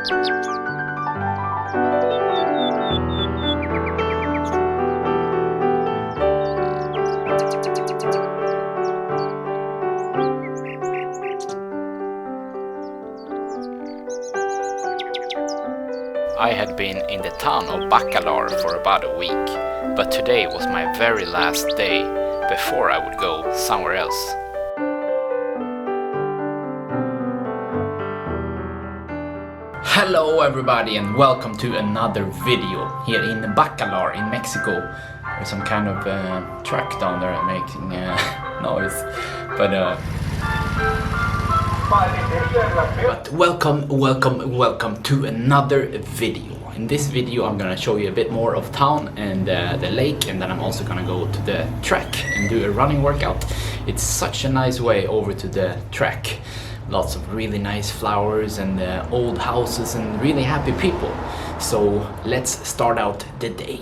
I had been in the town of Bacalar for about a week, but today was my very last day before I would go somewhere else. Hello everybody and welcome to another video here in Bacalar in Mexico. There's some kind of truck down there making noise, but welcome to another video. In this video I'm gonna show you a bit more of town and the lake, and then I'm also gonna go to the track and do a running workout. It's such a nice way over to the track. Lots of really nice flowers and old houses and really happy people. So let's start out the day.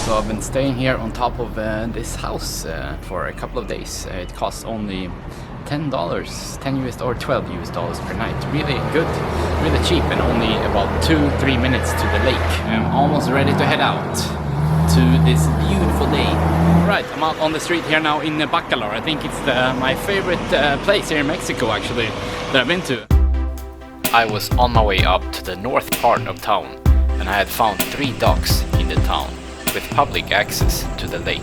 So I've been staying here on top of this house for a couple of days. It costs only $10, $10 US or $12 US per night. Really good, really cheap, and only about 2-3 minutes to the lake. I'm almost ready to head out to this beautiful day. Right, I'm out on the street here now in Bacalar. I think it's my favorite place here in Mexico actually that I've been to. I was on my way up to the north part of town, and I had found 3 docks in the town with public access to the lake.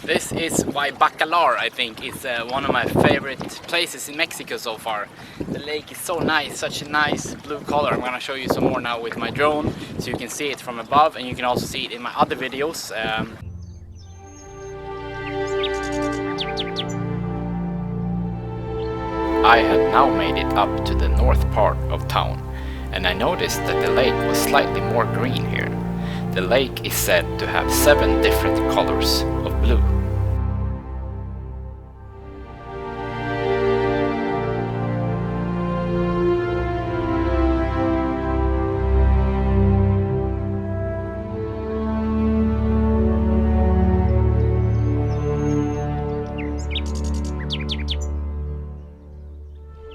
This is why Bacalar, I think, is one of my favorite places in Mexico so far. The lake is so nice, such a nice blue color. I'm gonna show you some more now with my drone, so you can see it from above, and you can also see it in my other videos. I had now made it up to the north part of town, and I noticed that the lake was slightly more green here. The lake is said to have 7 different colors of blue.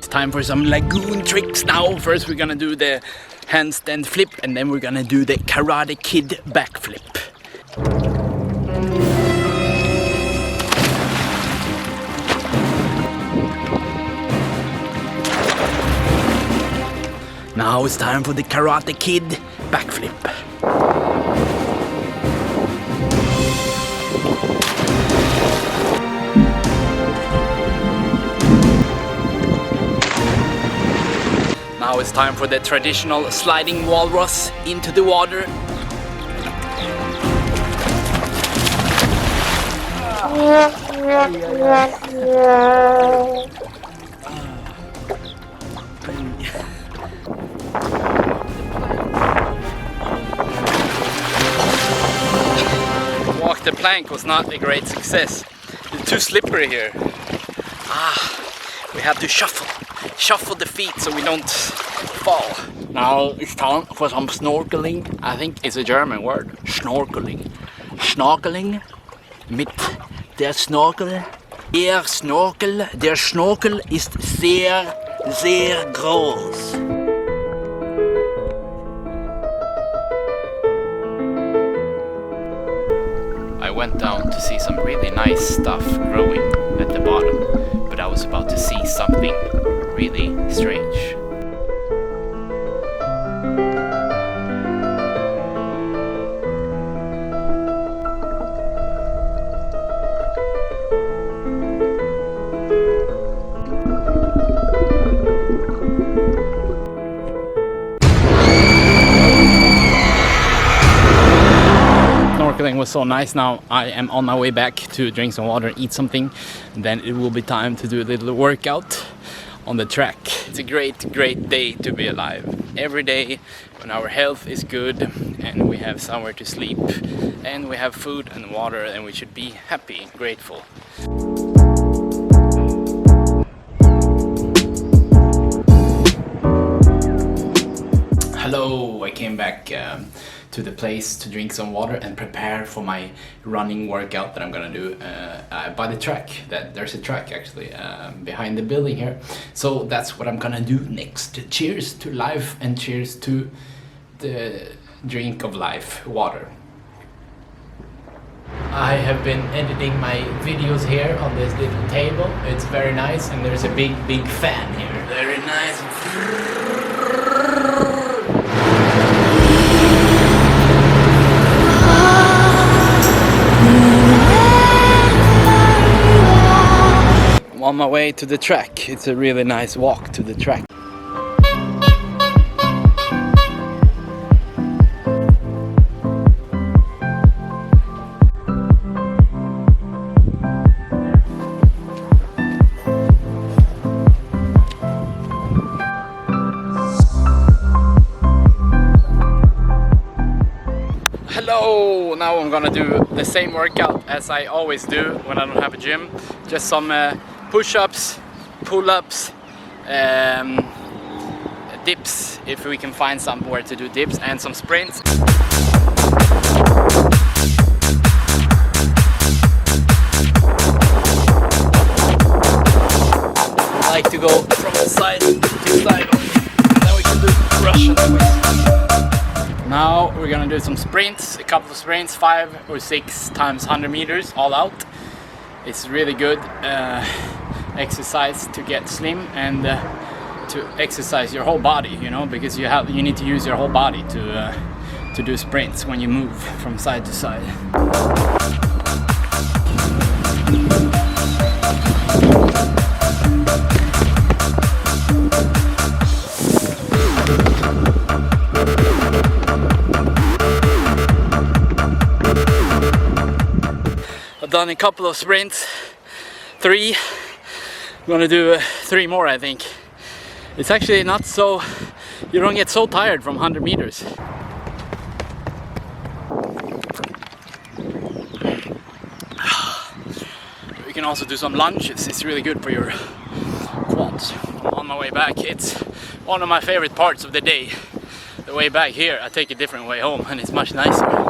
Time for some lagoon tricks now. First we're gonna do the handstand flip, and then we're gonna do the Karate Kid backflip. Now it's time for the Karate Kid backflip. Now it's time for the traditional sliding walrus into the water. Walk the plank was not a great success. It's too slippery here. We have to shuffle the feet so we don't fall. Now it's time for some snorkeling. I think it's a German word, Snorkeling. Snorkeling mit der Snorkel. Der Snorkel ist sehr, sehr groß. I went down to see some really nice stuff growing at the bottom, but I was about to see something really strange. Snorkeling was so nice. Now I am on my way back to drink some water and eat something, and then it will be time to do a little workout on the track. It's a great day to be alive. Every day when our health is good and we have somewhere to sleep and we have food and water, and we should be happy and grateful. Hello, I came back to the place to drink some water and prepare for my running workout that I'm gonna do by the track. There's a track actually behind the building here. So that's what I'm gonna do next. Cheers to life and cheers to the drink of life, water. I have been editing my videos here on this little table. It's very nice, and there's a big fan here. Very nice. I'm on my way to the track. It's a really nice walk to the track. Hello! Now I'm gonna do the same workout as I always do when I don't have a gym. Just some push-ups, pull-ups, dips if we can find somewhere to do dips, and some sprints. I like to go from side to side, then we can do Russian twists. Now we're gonna do some sprints, a couple of sprints, 5 or 6 times 100 meters all out. It's really good exercise to get slim and to exercise your whole body, you know, because you need to use your whole body to do sprints when you move from side to side. I've done a couple of sprints, 3. I'm gonna do 3 more, I think. It's actually not so, you don't get so tired from 100 meters. You can also do some lunges. It's really good for your quads. On my way back, it's one of my favorite parts of the day. The way back here, I take a different way home, and it's much nicer.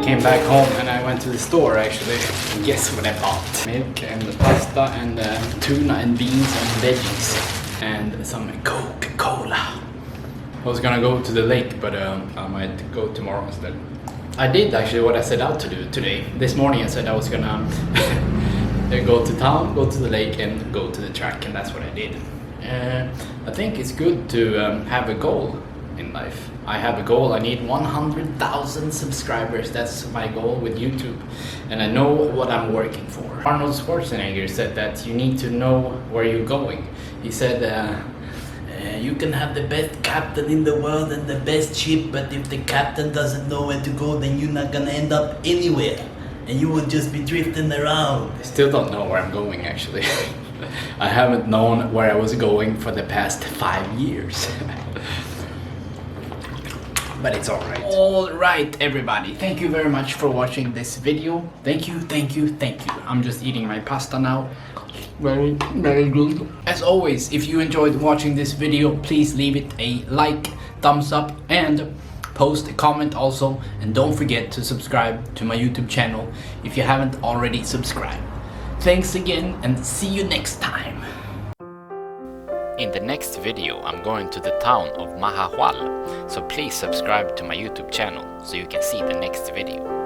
Came back home and I went to the store actually, and guess what I bought? Milk and pasta and tuna and beans and veggies and some Coca-Cola. I was gonna go to the lake, but I might go tomorrow instead. I did actually what I set out to do today. This morning I said I was gonna go to town, go to the lake and go to the track, and that's what I did. I think it's good to have a goal in life. I have a goal. I need 100,000 subscribers. That's my goal with YouTube, and I know what I'm working for. Arnold Schwarzenegger said that you need to know where you're going. He said you can have the best captain in the world and the best ship, but if the captain doesn't know where to go, then you're not gonna end up anywhere and you will just be drifting around. I still don't know where I'm going actually. I haven't known where I was going for the past 5 years. But it's alright. Alright everybody, thank you very much for watching this video. Thank you. I'm just eating my pasta now. Very good. As always, if you enjoyed watching this video, please leave it a like, thumbs up, and post a comment also. And don't forget to subscribe to my YouTube channel if you haven't already subscribed. Thanks again and see you next time. In the next video I'm going to the town of Mahahual, so please subscribe to my YouTube channel so you can see the next video.